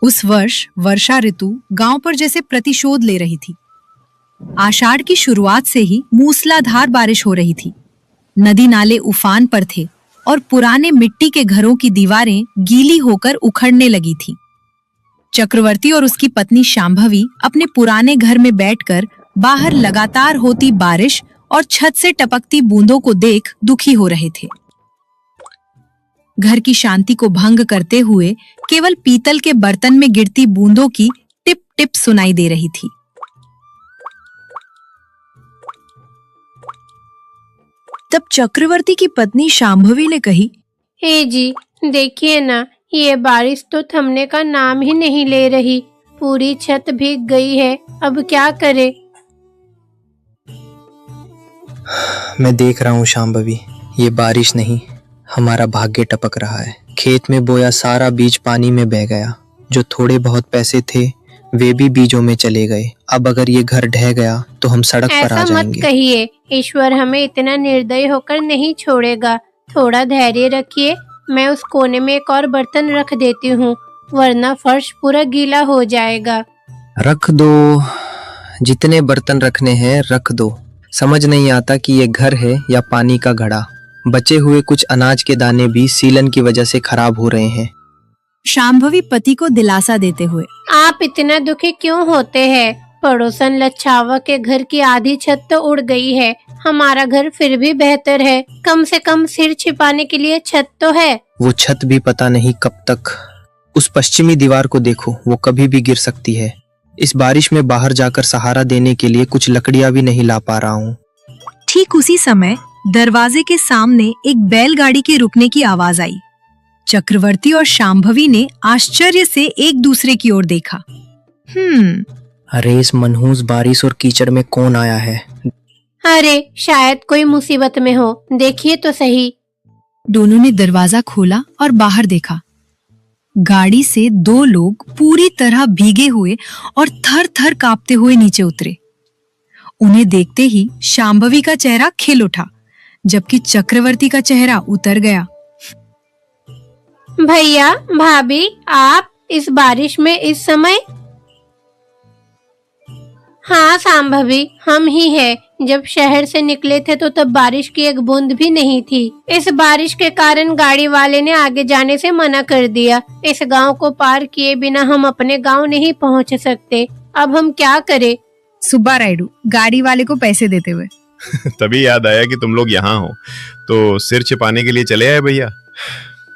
उस वर्ष वर्षा ऋतु गांव पर जैसे प्रतिशोध ले रही थी। आषाढ़ की शुरुआत से ही मूसलाधार बारिश हो रही थी। नदी नाले उफान पर थे और पुराने मिट्टी के घरों की दीवारें गीली होकर उखड़ने लगी थीं। चक्रवर्ती और उसकी पत्नी शांभवी अपने पुराने घर में बैठकर बाहर लगातार होती बारिश और छत से टपकती बूंदों को देख दुखी हो रहे थे। घर की शांति को भंग करते हुए केवल पीतल के बर्तन में गिरती बूंदों की टिप टिप सुनाई दे रही थी। तब चक्रवर्ती की पत्नी शांभवी ने कही, हे जी, देखिए ना, ये बारिश तो थमने का नाम ही नहीं ले रही। पूरी छत भीग गई है, अब क्या करे? मैं देख रहा हूँ शांभवी, ये बारिश नहीं, हमारा भाग्य टपक रहा है। खेत में बोया सारा बीज पानी में बह गया। जो थोड़े बहुत पैसे थे वे भी बीजों में चले गए। अब अगर ये घर ढह गया तो हम सड़क पर आ ऐसा मत जाएंगे। कहिए, ईश्वर हमें इतना निर्दयी होकर नहीं छोड़ेगा। थोड़ा धैर्य रखिए, मैं उस कोने में एक और बर्तन रख देती हूँ, वरना फर्श पूरा गीला हो जाएगा। रख दो, जितने बर्तन रखने हैं रख दो। समझ नहीं आता कि ये घर है या पानी का घड़ा। बचे हुए कुछ अनाज के दाने भी सीलन की वजह से खराब हो रहे हैं। शांभवी पति को दिलासा देते हुए, आप इतना दुखी क्यों होते हैं? पड़ोसन लच्छावा के घर की आधी छत तो उड़ गई है, हमारा घर फिर भी बेहतर है। कम से कम सिर छिपाने के लिए छत तो है। वो छत भी पता नहीं कब तक। उस पश्चिमी दीवार को देखो, वो कभी भी गिर सकती है। इस बारिश में बाहर जाकर सहारा देने के लिए कुछ लकड़ियां भी नहीं ला पा रहा हूँ। ठीक उसी समय दरवाजे के सामने एक बैलगाड़ी के रुकने की आवाज आई। चक्रवर्ती और शांभवी ने आश्चर्य से एक दूसरे की ओर देखा। अरे इस मनहूस बारिश और कीचड़ में कौन आया है? अरे शायद कोई मुसीबत में हो, देखिए तो सही। दोनों ने दरवाजा खोला और बाहर देखा। गाड़ी से दो लोग पूरी तरह भीगे हुए और थर थर कांपते हुए नीचे उतरे। उन्हें देखते ही शांभवी का चेहरा खिल उठा, जबकि चक्रवर्ती का चेहरा उतर गया। भैया, भाभी, आप इस बारिश में इस समय? हाँ शांभवी, हम ही हैं। जब शहर से निकले थे तो तब बारिश की एक बूंद भी नहीं थी। इस बारिश के कारण गाड़ी वाले ने आगे जाने से मना कर दिया। इस गांव को पार किए बिना हम अपने गांव नहीं पहुंच सकते। अब हम क्या करें? सुब्बा रायडू गाड़ी वाले को पैसे देते हुए, तभी याद आया कि तुम लोग यहाँ हो, तो सिर छिपाने के लिए चले आए भैया।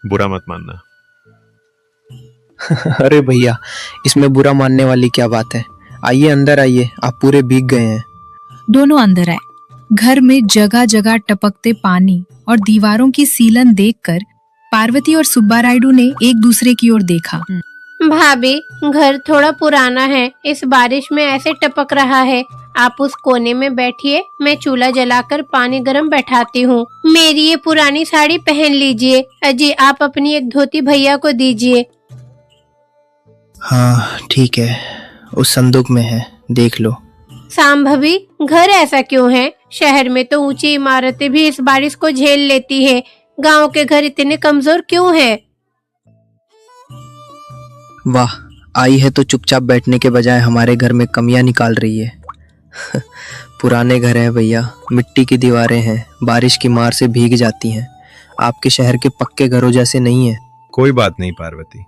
बुरा मत मानना। अरे भैया, इसमें बुरा मानने वाली क्या बात है? आइए अंदर आइए, आप पूरे भीग गए हैं। दोनों अंदर आए। घर में जगह जगह टपकते पानी और दीवारों की सीलन देखकर पार्वती और सुब्बा रायडू ने एक दूसरे की ओर देखा। भाभी, घर थोड़ा पुराना है, इस बारिश में ऐसे टपक रहा है। आप उस कोने में बैठिए, मैं चूल्हा जलाकर पानी गर्म बैठाती हूँ। मेरी ये पुरानी साड़ी पहन लीजिए। अजी, आप अपनी एक धोती भैया को दीजिए। हाँ ठीक है, उस संदूक में है, देख लो। शांभवी, घर ऐसा क्यों है? शहर में तो ऊंची इमारतें भी इस बारिश को झेल लेती है, गांव के घर इतने कमजोर क्यों हैं? वाह, आई है तो चुपचाप बैठने के बजाय हमारे घर में कमियां निकाल रही है। पुराने घर हैं भैया, मिट्टी की दीवारें हैं, बारिश की मार से भीग जाती हैं। आपके शहर के पक्के घरों जैसे नहीं है। कोई बात नहीं पार्वती,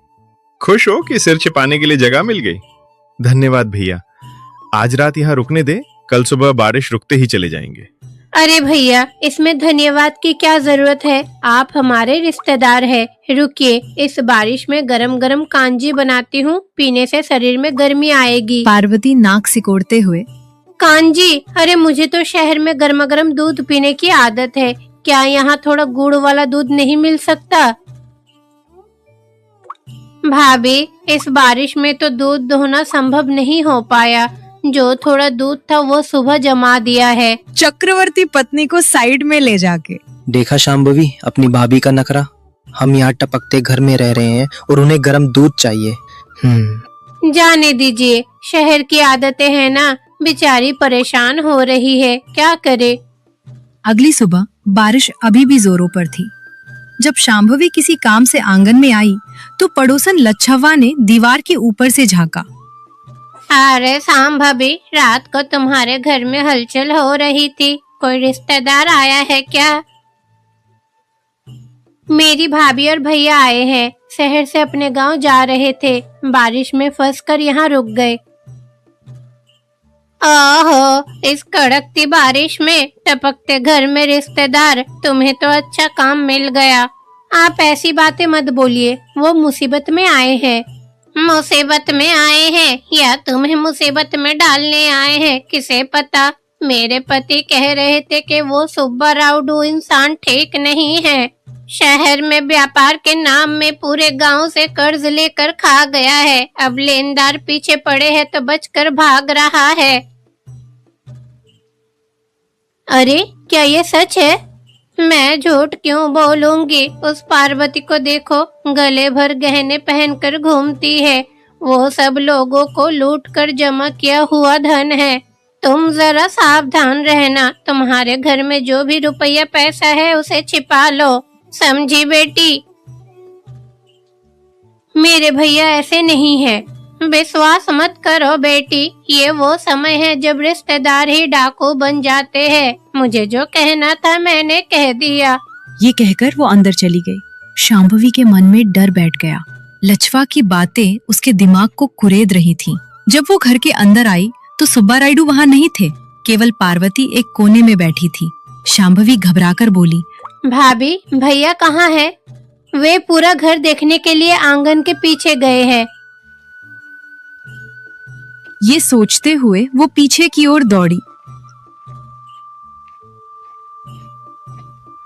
खुश हो कि सिर छिपाने के लिए जगह मिल गई। धन्यवाद भैया, आज रात यहाँ रुकने दे, कल सुबह बारिश रुकते ही चले जाएंगे। अरे भैया, इसमें धन्यवाद की क्या जरूरत है? आप हमारे रिश्तेदार हैं। रुकिए, इस बारिश में गरम गरम कांजी बनाती हूँ, पीने से शरीर में गर्मी आएगी। पार्वती नाक सिकोड़ते हुए, कांजी? अरे मुझे तो शहर में गर्मा गर्म दूध पीने की आदत है। क्या यहाँ थोड़ा गुड़ वाला दूध नहीं मिल सकता? भाभी, इस बारिश में तो दूध दोहना संभव नहीं हो पाया। जो थोड़ा दूध था वो सुबह जमा दिया है। चक्रवर्ती पत्नी को साइड में ले जाके, देखा शांभवी, अपनी भाभी का नखरा। हम यहाँ टपकते घर में रह रहे हैं और उन्हें गर्म दूध चाहिए। जाने दीजिए, शहर की आदतें हैं ना, बेचारी परेशान हो रही है, क्या करे। अगली सुबह बारिश अभी भी जोरों पर थी। जब शांभवी किसी काम से आंगन में आई तो पड़ोसन लच्छवा ने दीवार के ऊपर से झांका। अरे सांभवी, रात को तुम्हारे घर में हलचल हो रही थी, कोई रिश्तेदार आया है क्या? मेरी भाभी और भैया आए हैं, शहर से अपने गांव जा रहे थे, बारिश में फंसकर यहाँ रुक गए। ओहो, इस कड़कती बारिश में टपकते घर में रिश्तेदार, तुम्हें तो अच्छा काम मिल गया। आप ऐसी बातें मत बोलिए, वो मुसीबत में आए हैं। मुसीबत में आए हैं या तुम्हें मुसीबत में डालने आए हैं, किसे पता। मेरे पति कह रहे थे कि वो सुब्बा राउडू इंसान ठीक नहीं है, शहर में व्यापार के नाम में पूरे गांव से कर्ज लेकर खा गया है, अब लेनदार पीछे पड़े हैं तो बचकर भाग रहा है। अरे क्या ये सच है? मैं झूठ क्यों बोलूंगी, उस पार्वती को देखो, गले भर गहने पहनकर घूमती है, वो सब लोगों को लूटकर जमा किया हुआ धन है। तुम जरा सावधान रहना, तुम्हारे घर में जो भी रुपया पैसा है उसे छिपा लो, समझी बेटी? मेरे भैया ऐसे नहीं है, विश्वास मत करो बेटी, ये वो समय है जब रिश्तेदार ही डाकू बन जाते हैं। मुझे जो कहना था मैंने कह दिया। ये कहकर वो अंदर चली गई। शांभवी के मन में डर बैठ गया। लच्छवा की बातें उसके दिमाग को कुरेद रही थीं। जब वो घर के अंदर आई तो सुब्बा रायडू वहाँ नहीं थे, केवल पार्वती एक कोने में बैठी थी। शांभवी घबराकर बोली, भाभी, भैया कहाँ है? वे पूरा घर देखने के लिए आंगन के पीछे गए हैं। ये सोचते हुए वो पीछे की ओर दौड़ी।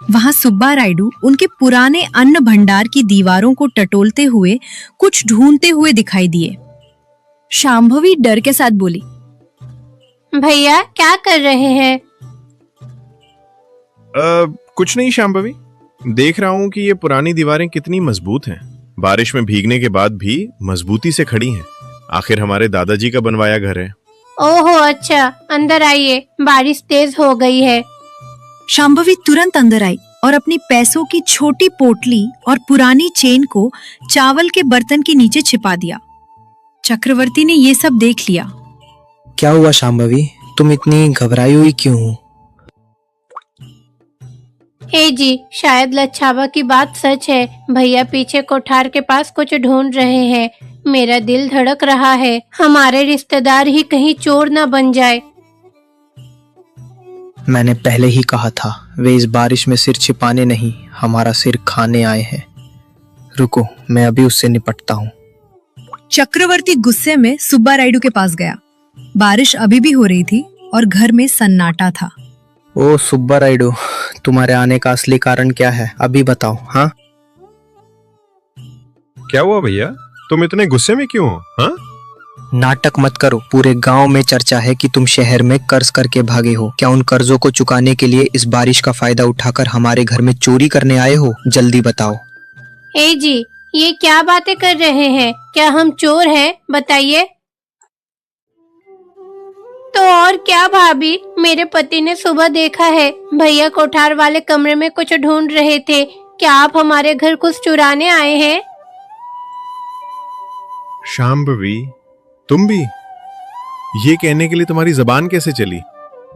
वहां सुब्बा रायडू उनके पुराने अन्न भंडार की दीवारों को टटोलते हुए कुछ ढूंढते हुए दिखाई दिए। शांभवी डर के साथ बोली, भैया क्या कर रहे हैं? कुछ नहीं शांभवी, देख रहा हूँ कि ये पुरानी दीवारें कितनी मजबूत हैं, बारिश में भीगने के बाद भी मजबूती से खड़ी हैं। आखिर हमारे दादाजी का बनवाया घर है। ओहो अच्छा, अंदर आइए, बारिश तेज हो गई है। शांभवी तुरंत अंदर आई और अपनी पैसों की छोटी पोटली और पुरानी चेन को चावल के बर्तन के नीचे छिपा दिया। चक्रवर्ती ने ये सब देख लिया। क्या हुआ शांभवी, तुम इतनी घबराई हुई क्यों हो? हे जी, शायद लच्छावा की बात सच है, भैया पीछे कोठार के पास कुछ ढूंढ रहे हैं। मेरा दिल धड़क रहा है, हमारे रिश्तेदार ही कहीं चोर न बन जाए। मैंने पहले ही कहा था, वे इस बारिश में सिर छिपाने नहीं, हमारा सिर खाने आए हैं। रुको, मैं अभी उससे निपटता हूँ। चक्रवर्ती गुस्से में सुब्बा रायडू के पास गया। बारिश अभी भी हो रही थी और घर में सन्नाटा था। ओ सुब्बा रायडू, तुम्हारे आने का असली कारण क्या है, अभी बताओ। हाँ, क्या हुआ भैया, तुम इतने गुस्से में क्यों हो? हाँ? नाटक मत करो, पूरे गांव में चर्चा है कि तुम शहर में कर्ज करके भागे हो। क्या उन कर्जों को चुकाने के लिए इस बारिश का फायदा उठाकर हमारे घर में चोरी करने आए हो? जल्दी बताओ। हे जी, ये क्या बातें कर रहे हैं? क्या हम चोर हैं? बताइए। तो और क्या भाभी, मेरे पति ने सुबह देखा है, भैया कोठार वाले कमरे में कुछ ढूंढ रहे थे। क्या आप हमारे घर कुछ चुराने आए हैं? शांभवी, तुम भी? ये कहने के लिए तुम्हारी जबान कैसे चली?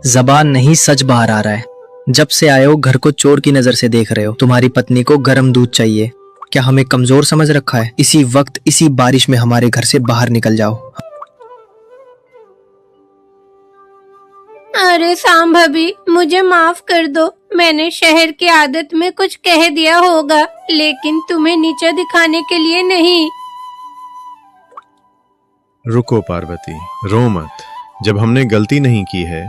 जबान नहीं, सच बाहर आ रहा है। जब से आए हो घर को चोर की नजर से देख रहे हो। तुम्हारी पत्नी को गर्म दूध चाहिए, क्या हमें कमजोर समझ रखा है? इसी वक्त इसी बारिश में हमारे घर से बाहर निकल जाओ। अरे सांभवी, मुझे माफ कर दो, मैंने शहर की आदत में कुछ कह दिया होगा, लेकिन तुम्हें नीचा दिखाने के लिए नहीं। रुको पार्वती, रो मत। जब हमने गलती नहीं की है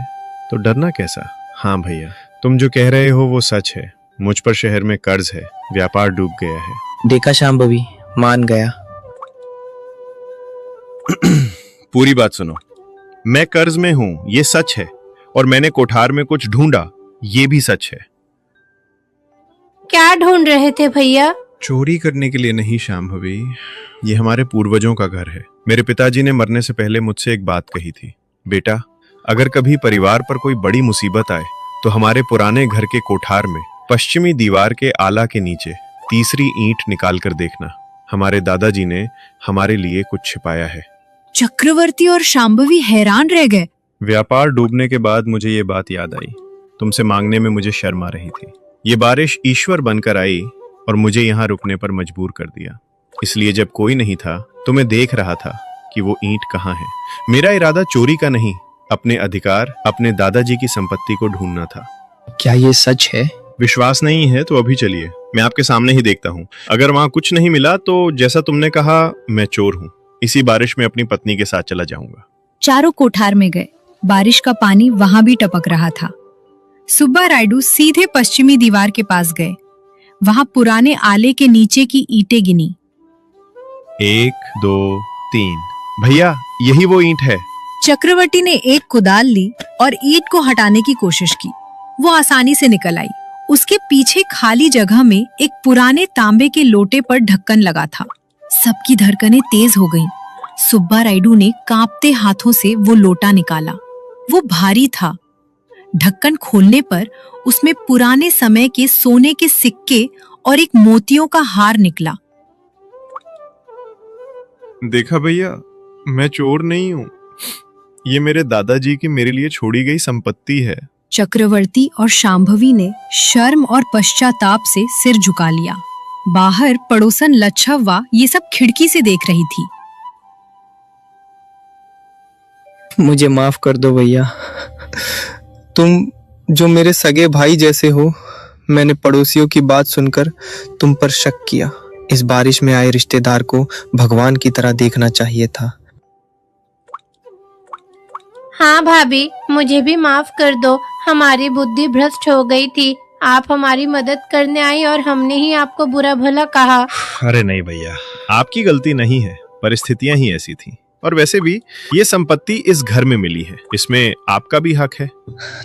तो डरना कैसा? हाँ भैया, तुम जो कह रहे हो वो सच है, मुझ पर शहर में कर्ज है, व्यापार डूब गया है। देखा शांभवी, मान गया। पूरी बात सुनो, मैं कर्ज में हूं, ये सच है, और मैंने कोठार में कुछ ढूंढा, ये भी सच है। क्या ढूंढ रहे थे भैया? चोरी करने के लिए नहीं शांभवी, ये हमारे पूर्वजों का घर है। मेरे पिताजी ने मरने से पहले मुझसे एक बात कही थी, बेटा, अगर कभी परिवार पर कोई बड़ी मुसीबत आए तो हमारे पुराने घर के कोठार में पश्चिमी दीवार के आला के नीचे तीसरी ईंट निकाल कर देखना, हमारे दादाजी ने हमारे लिए कुछ छिपाया है। चक्रवर्ती और शांभवी हैरान रह गए। व्यापार डूबने के बाद मुझे ये बात याद आई। तुमसे मांगने में मुझे शर्म आ रही थी। ये बारिश ईश्वर बनकर आई और मुझे यहाँ रुकने पर मजबूर कर दिया। इसलिए जब कोई नहीं था तो मैं देख रहा था कि वो ईंट कहाँ है। मेरा इरादा चोरी का नहीं, अपने अधिकार, अपने दादाजी की संपत्ति को ढूंढना था। क्या ये सच है? विश्वास नहीं है तो अभी चलिए, मैं आपके सामने ही देखता हूँ। अगर वहां कुछ नहीं मिला तो जैसा तुमने कहा, मैं चोर हूँ। इसी बारिश में अपनी पत्नी के साथ चला जाऊंगा। चारों कोठार में गए। बारिश का पानी वहां भी टपक रहा था। सुब्बा रायडू सीधे पश्चिमी दीवार के पास गए। वहां पुराने आले के नीचे की ईंटें गिनी। 1, 2, 3। भैया, यही वो ईंट है। चक्रवर्ती ने एक कुदाल ली और ईंट को हटाने की कोशिश की। वो आसानी से निकल आई। उसके पीछे खाली जगह में एक पुराने तांबे के लोटे पर ढक्कन लगा था। सबकी धड़कनें तेज हो गईं। सुब्बा रायडू ने कांपते हाथों से वो लोटा निकाला। वो भारी था। ढक्कन खोलने पर उसमें पुराने समय के सोने के सिक्के और एक मोतियों का हार निकला। देखा भैया, मैं चोर नहीं हूँ। ये मेरे दादाजी की मेरे लिए छोड़ी गई संपत्ति है। चक्रवर्ती और शांभवी ने शर्म और पश्चाताप से सिर झुका लिया। बाहर पड़ोसन लच्छव्वा ये सब खिड़की से देख रही थी। मुझे माफ कर दो भैया। तुम जो मेरे सगे भाई जैसे हो, मैंने पड़ोसियों की बात सुनकर तुम पर शक किया। इस बारिश में आए रिश्तेदार को भगवान की तरह देखना चाहिए था। हाँ भाभी, मुझे भी माफ कर दो। हमारी बुद्धि भ्रष्ट हो गई थी। आप हमारी मदद करने आई और हमने ही आपको बुरा भला कहा। अरे नहीं भैया, आपकी गलती नहीं है, परिस्थितियां ही ऐसी थी। और वैसे भी ये संपत्ति इस घर में मिली है, इसमें आपका भी हक है।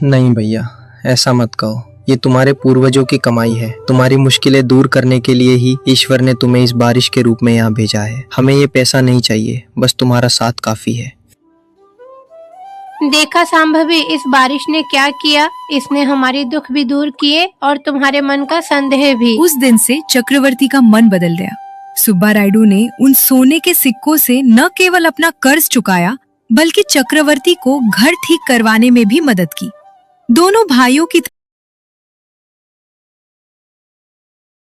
नहीं भैया, ऐसा मत कहो। ये तुम्हारे पूर्वजों की कमाई है। तुम्हारी मुश्किलें दूर करने के लिए ही ईश्वर ने तुम्हें इस बारिश के रूप में यहाँ भेजा है। हमें ये पैसा नहीं चाहिए, बस तुम्हारा साथ काफी है। देखा शांभवी, इस बारिश ने क्या किया। इसने हमारी दुख भी दूर किए और तुम्हारे मन का संदेह भी। उस दिन से चक्रवर्ती का मन बदल गया। सुब्बा रायडू ने उन सोने के सिक्कों से न केवल अपना कर्ज चुकाया, बल्कि चक्रवर्ती को घर ठीक करवाने में भी मदद की। दोनों भाइयों की